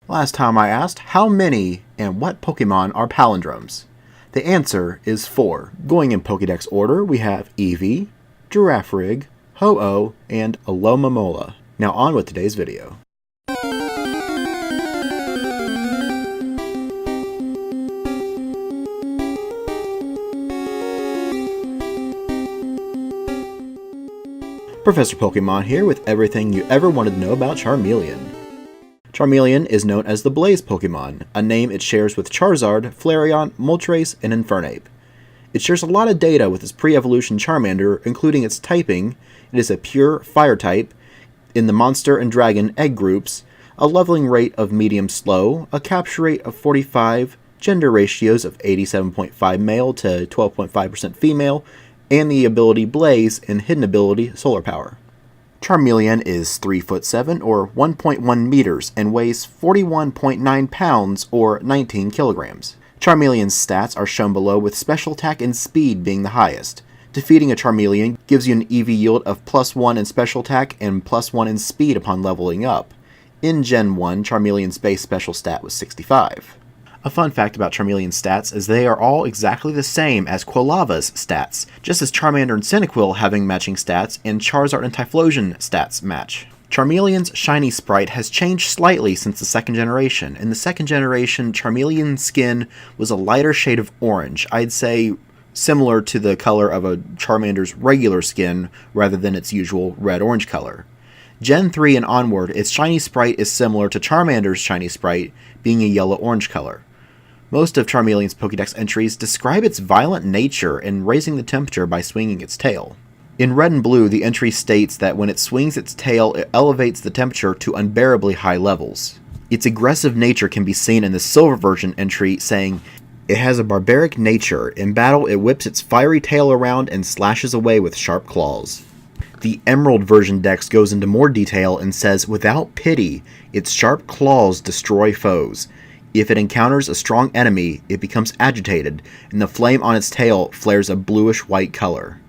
Last time I asked how many and what Pokemon are palindromes. The answer is 4. Going in Pokédex order, we have Eevee, Girafarig, Ho-Oh, and Alomomola. Now on with today's video. Professor Pokemon here with everything you ever wanted to know about Charmeleon. Charmeleon is known as the Blaze Pokemon, a name it shares with Charizard, Flareon, Moltres, and Infernape. It shares a lot of data with its pre-evolution Charmander, including its typing. It is a pure fire type in the monster and dragon egg groups, a leveling rate of medium-slow, a capture rate of 45, gender ratios of 87.5 male to 12.5% female, and the ability Blaze and hidden ability Solar Power. Charmeleon is 3'7" or 1.1 meters and weighs 41.9 pounds or 19 kilograms. Charmeleon's stats are shown below, with special attack and speed being the highest. Defeating a Charmeleon gives you an EV yield of +1 in special attack and +1 in speed upon leveling up. In Gen 1, Charmeleon's base special stat was 65. A fun fact about Charmeleon's stats is they are all exactly the same as Quilava's stats, just as Charmander and Cyndaquil having matching stats and Charizard and Typhlosion stats match. Charmeleon's shiny sprite has changed slightly since the second generation. In the second generation, Charmeleon's skin was a lighter shade of orange, I'd say similar to the color of a Charmander's regular skin rather than its usual red-orange color. Gen 3 and onward, its shiny sprite is similar to Charmander's shiny sprite, being a yellow-orange color. Most of Charmeleon's Pokédex entries describe its violent nature and raising the temperature by swinging its tail. In Red and Blue, the entry states that when it swings its tail, it elevates the temperature to unbearably high levels. Its aggressive nature can be seen in the Silver version entry, saying, "It has a barbaric nature. In battle, it whips its fiery tail around and slashes away with sharp claws." The Emerald version dex goes into more detail and says, "Without pity, its sharp claws destroy foes. If it encounters a strong enemy, it becomes agitated, and the flame on its tail flares a bluish-white color."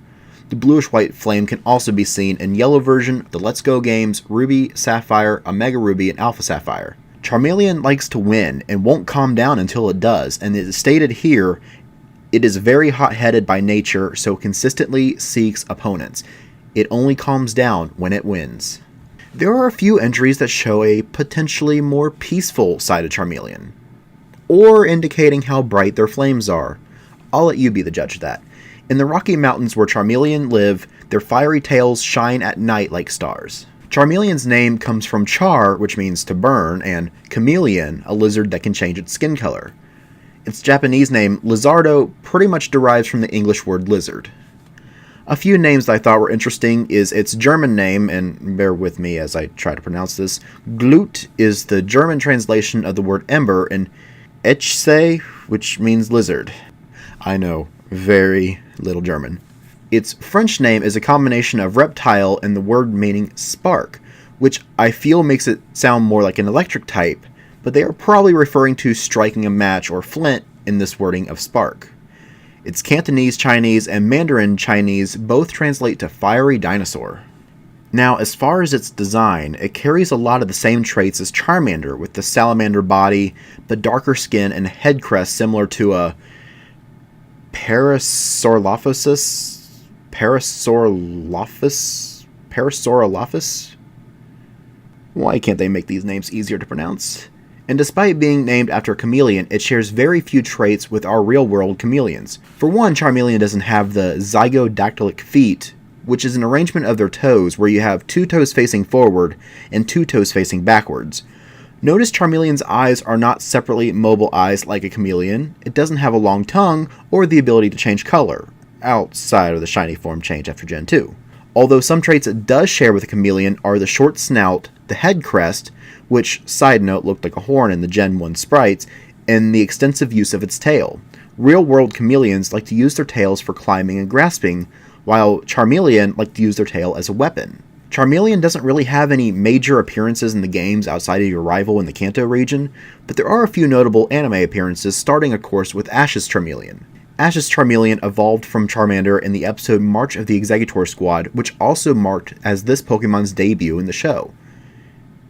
The bluish-white flame can also be seen in Yellow version, the Let's Go games, Ruby, Sapphire, Omega Ruby, and Alpha Sapphire. Charmeleon likes to win and won't calm down until it does, and it is stated here, it is very hot-headed by nature, so consistently seeks opponents. It only calms down when it wins. There are a few entries that show a potentially more peaceful side of Charmeleon, or indicating how bright their flames are. I'll let you be the judge of that. In the Rocky Mountains where Charmeleon live, their fiery tails shine at night like stars. Charmeleon's name comes from char, which means to burn, and chameleon, a lizard that can change its skin color. Its Japanese name, Lizardo, pretty much derives from the English word lizard. A few names that I thought were interesting is its German name, and bear with me as I try to pronounce this. Glut is the German translation of the word ember, and Echse, which means lizard. I know, very little German. Its French name is a combination of reptile and the word meaning spark, which I feel makes it sound more like an electric type, but they are probably referring to striking a match or flint in this wording of spark. Its Cantonese Chinese and Mandarin Chinese both translate to fiery dinosaur. Now, as far as its design, it carries a lot of the same traits as Charmander, with the salamander body, but darker skin and head crest similar to a Parasaurolophus? Why can't they make these names easier to pronounce? And despite being named after a chameleon, it shares very few traits with our real-world chameleons. For one, Charmeleon doesn't have the zygodactylic feet, which is an arrangement of their toes where you have 2 toes facing forward and 2 toes facing backwards. Notice Charmeleon's eyes are not separately mobile eyes like a chameleon. It doesn't have a long tongue or the ability to change color, outside of the shiny form change after Gen 2. Although some traits it does share with a chameleon are the short snout, the head crest, which, side note, looked like a horn in the Gen 1 sprites, and the extensive use of its tail. Real-world chameleons like to use their tails for climbing and grasping, while Charmeleon like to use their tail as a weapon. Charmeleon doesn't really have any major appearances in the games outside of your rival in the Kanto region, but there are a few notable anime appearances, starting of course with Ash's Charmeleon. Ash's Charmeleon evolved from Charmander in the episode March of the Exeggutor Squad, which also marked as this Pokemon's debut in the show.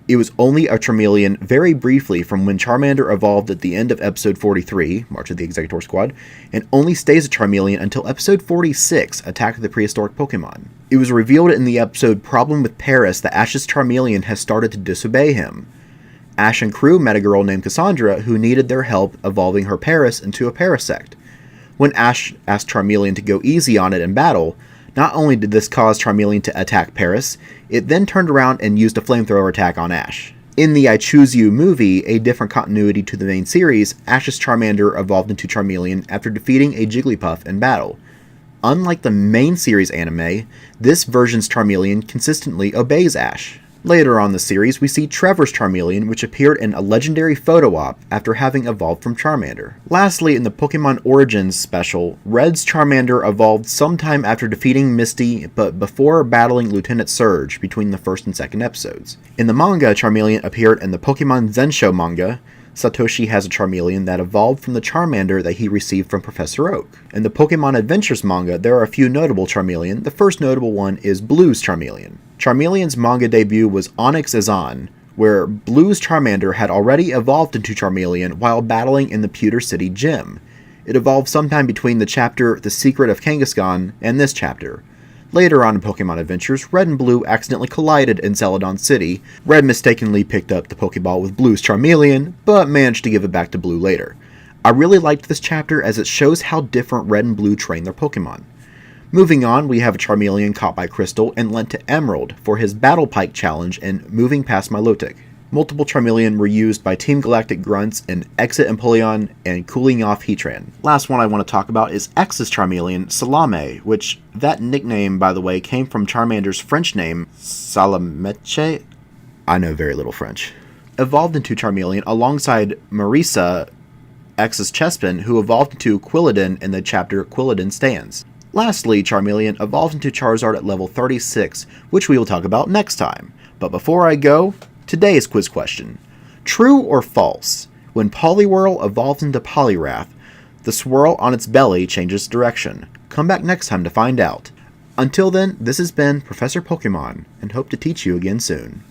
It was only a Charmeleon very briefly from when Charmander evolved at the end of episode 43, March of the Executor Squad, and only stays a Charmeleon until episode 46, Attack of the Prehistoric Pokemon. It was revealed in the episode Problem with Paris that Ash's Charmeleon has started to disobey him. Ash and crew met a girl named Cassandra who needed their help evolving her Paris into a Parasect. When Ash asked Charmeleon to go easy on it in battle, not only did this cause Charmeleon to attack Paris, it then turned around and used a flamethrower attack on Ash. In the I Choose You movie, a different continuity to the main series, Ash's Charmander evolved into Charmeleon after defeating a Jigglypuff in battle. Unlike the main series anime, this version's Charmeleon consistently obeys Ash. Later on in the series, we see Trevor's Charmeleon, which appeared in a legendary photo op after having evolved from Charmander. Lastly, in the Pokemon Origins special, Red's Charmander evolved sometime after defeating Misty, but before battling Lieutenant Surge between the first and second episodes. In the manga, Charmeleon appeared in the Pokemon Zensho manga. Satoshi has a Charmeleon that evolved from the Charmander that he received from Professor Oak. In the Pokemon Adventures manga, there are a few notable Charmeleon. The first notable one is Blue's Charmeleon. Charmeleon's manga debut was Onyx Azan, where Blue's Charmander had already evolved into Charmeleon while battling in the Pewter City Gym. It evolved sometime between the chapter The Secret of Kangaskhan and this chapter. Later on in Pokemon Adventures, Red and Blue accidentally collided in Celadon City. Red mistakenly picked up the Pokeball with Blue's Charmeleon, but managed to give it back to Blue later. I really liked this chapter as it shows how different Red and Blue train their Pokemon. Moving on, we have a Charmeleon caught by Crystal and lent to Emerald for his Battle Pike challenge in Moving Past Milotic. Multiple Charmeleon were used by Team Galactic Grunts in Exit Empoleon and Cooling Off Heatran. Last one I want to talk about is X's Charmeleon, Salame, which that nickname, by the way, came from Charmander's French name, Salameche. I know very little French. Evolved into Charmeleon alongside Marisa, X's Chespin, who evolved into Quilladin in the chapter Quilladin Stands. Lastly, Charmeleon evolved into Charizard at level 36, which we will talk about next time. But before I go, today's quiz question. True or false? When Poliwhirl evolves into Poliwrath, the swirl on its belly changes direction. Come back next time to find out. Until then, this has been Professor Pokemon, and hope to teach you again soon.